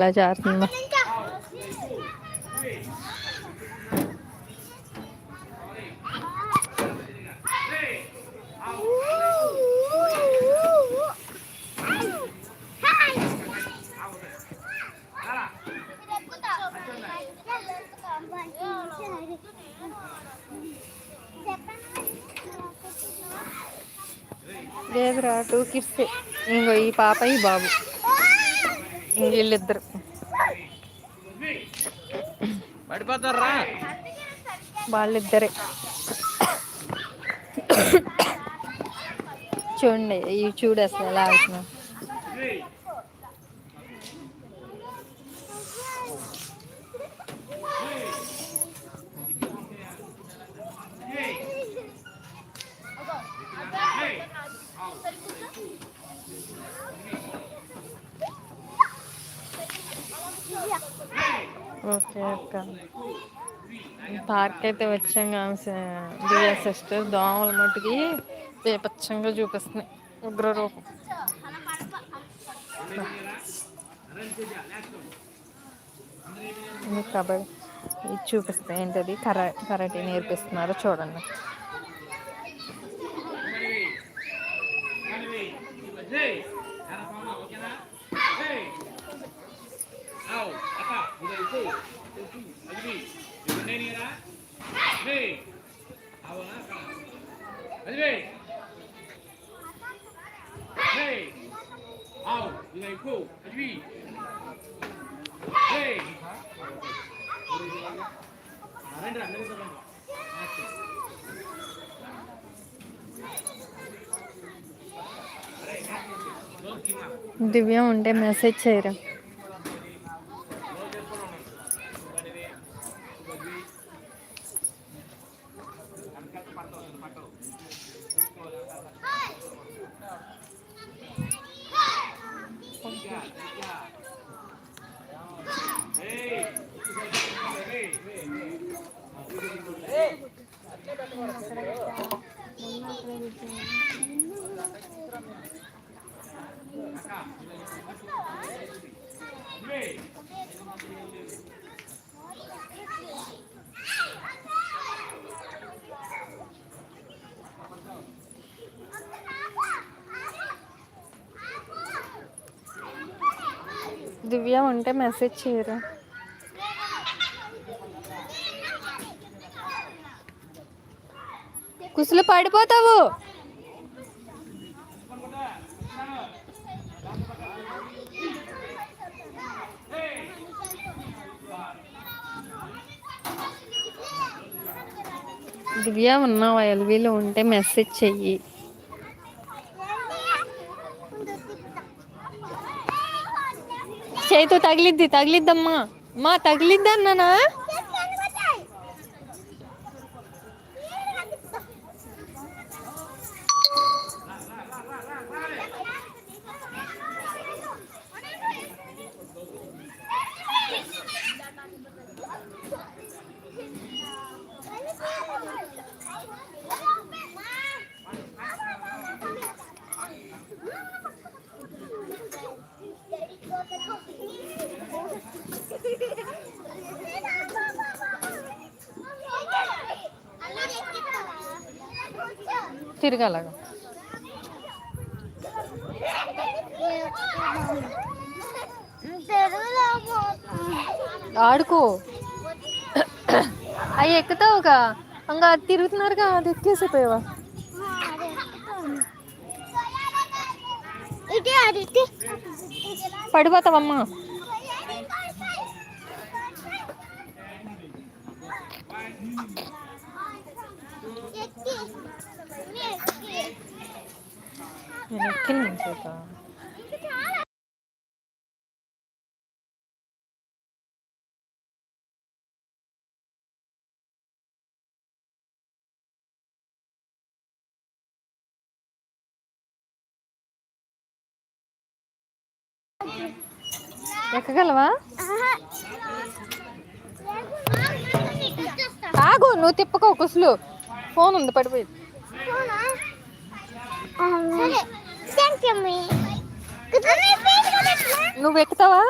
ఎలా చేస్తుందో. లేదురా 2 కిడ్స్. ఇంకో ఈ పాప ఈ బాబు ఇంక వీళ్ళిద్దరు. పడిపోతారా వాళ్ళిద్దరే. చూడండి ఇవి చూడు అసలు ఎలా ఆడుతున్నాం. ఓకే అక్క. పార్క్ అయితే వచ్చాం దివ్య సిస్టర్. దోమల మట్టుకి బీభత్సంగా చూపిస్తున్నాయి ఉగ్రరూపం. కబడ్డీ ఇది చూపిస్తాయి ఏంటది కరాటే నేర్పిస్తున్నారు చూడండి. దివ్య ఉంటే మెసేజ్ చేయరా. దివ్య ఉంటే మెసేజ్ చేయరా. కుసులు పడిపోతావు. దివ్య ఉన్నావా ఎల్వీలో ఉంటే మెసేజ్ చెయ్యి. చేతితో తగిలిద్దమ్మా. మా తగిలిద్దా అన్నానా. తిరగలగా ఆడుకో. అవి ఎక్కుతావుగా ఇంకా తిరుగుతున్నారుగా అది ఎక్కేసిపోయావా. పడిపోతావమ్మా. నేను ఎక్కిన చేత ఎక్కగలవా. ఆగు నువ్వు తిప్పకో కుసులు. ఫోన్ ఉంది పడిపోయింది. నువ్వు ఎక్కుతావా?